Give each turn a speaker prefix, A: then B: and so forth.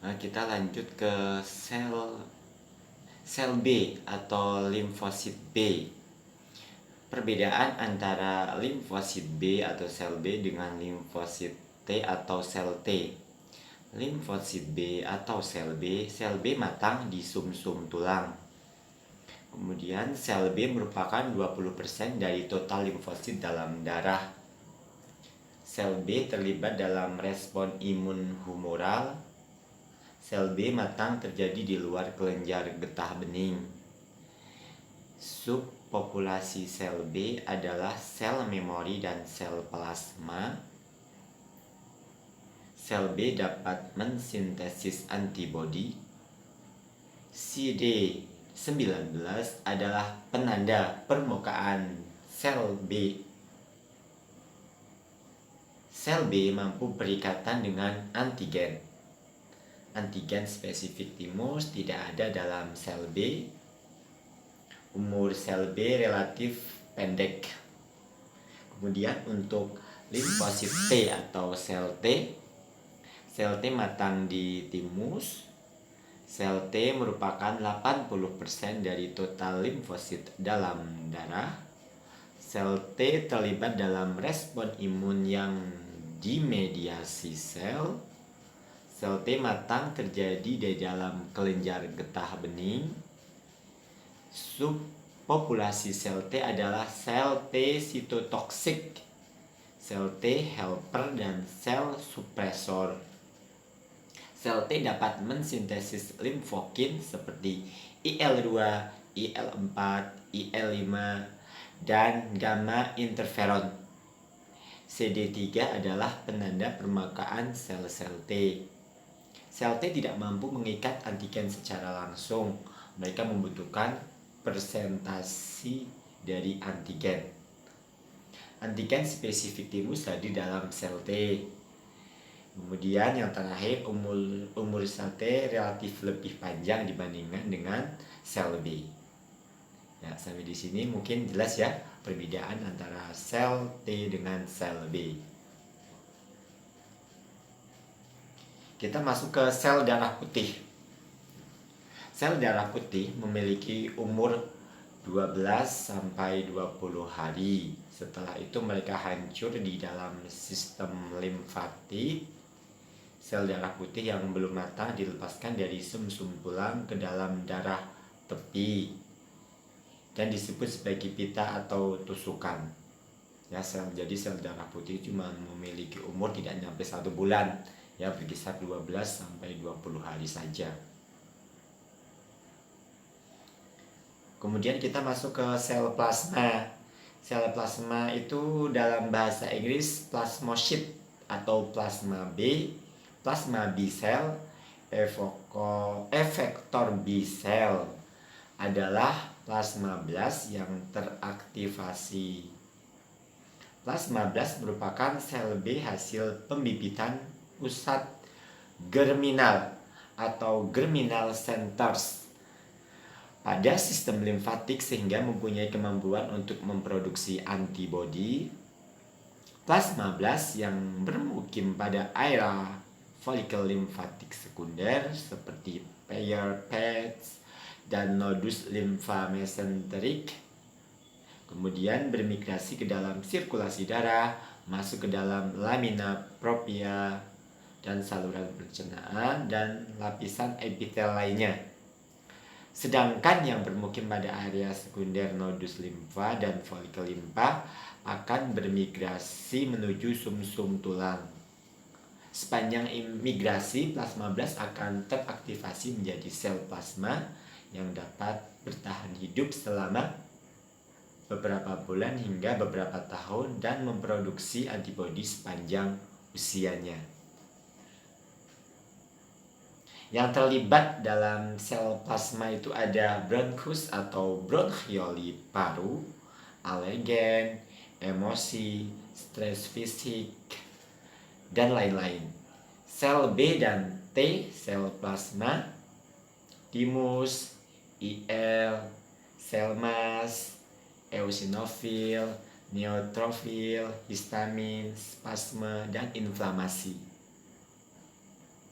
A: Kita lanjut ke sel B atau limfosit B. Perbedaan antara limfosit B atau sel B dengan limfosit T atau sel T. Limfosit B atau sel B matang di sumsum tulang. Kemudian sel B merupakan 20% dari total limfosit dalam darah. Sel B terlibat dalam respon imun humoral. Sel B matang terjadi di luar kelenjar getah bening. Subpopulasi sel B adalah sel memori dan sel plasma. Sel B dapat mensintesis antibodi. CD19 adalah penanda permukaan sel B. Sel B mampu berikatan dengan antigen. Antigen spesifik timus tidak ada dalam sel B. Umur sel B relatif pendek. Kemudian untuk limfosit T atau sel T matang di timus. Sel T merupakan 80% dari total limfosit dalam darah. Sel T terlibat dalam respon imun yang dimediasi sel. Sel T matang terjadi di dalam kelenjar getah bening. Subpopulasi sel T adalah sel T sitotoksik, sel T helper, dan sel supresor. Sel T dapat mensintesis limfokin seperti IL-2, IL-4, IL-5, dan gamma interferon. CD3 adalah penanda permukaan sel-sel T. Sel T tidak mampu mengikat antigen secara langsung. Mereka membutuhkan presentasi dari antigen. Antigen spesifik timus hadir dalam sel T. Kemudian yang terakhir, umur sel T relatif lebih panjang dibandingkan dengan sel B. Ya, sampai di sini mungkin jelas ya perbedaan antara sel T dengan sel B. Kita masuk ke sel darah putih. Sel darah putih memiliki umur 12 sampai 20 hari. Setelah itu mereka hancur di dalam sistem limfatik. Sel darah putih yang belum matang dilepaskan dari sumsum tulang ke dalam darah tepi dan disebut sebagai pita atau tusukan. Ya, jadi sel darah putih cuma memiliki umur tidak sampai 1 bulan, ya berkisar 12 sampai 20 hari saja. Kemudian kita masuk ke sel plasma. Sel plasma itu dalam bahasa Inggris plasmocyte atau plasma B, plasma B cell, efektor B cell adalah plasmablast yang teraktivasi. Plasmablast merupakan sel B hasil pembibitan pusat germinal atau germinal centers pada sistem limfatik sehingga mempunyai kemampuan untuk memproduksi antibodi. Plasmablast yang bermukim pada area folikel limfatik sekunder seperti Peyer's patch dan nodus limfa mesenterik, kemudian bermigrasi ke dalam sirkulasi darah, masuk ke dalam lamina propria dan saluran pencernaan dan lapisan epitel lainnya. Sedangkan yang bermukim pada area sekunder nodus limfa dan folikel limfa akan bermigrasi menuju sumsum tulang. Sepanjang migrasi, plasmablast akan teraktivasi menjadi sel plasma yang dapat bertahan hidup selama beberapa bulan hingga beberapa tahun dan memproduksi antibodi sepanjang usianya. Yang terlibat dalam sel plasma itu ada bronchus atau bronchioli paru, alergen, emosi, stres fisik, dan lain-lain. Sel B dan T, sel plasma, timus, IL, sel mast, eosinofil, neutrofil, histamin, spasme, dan inflamasi.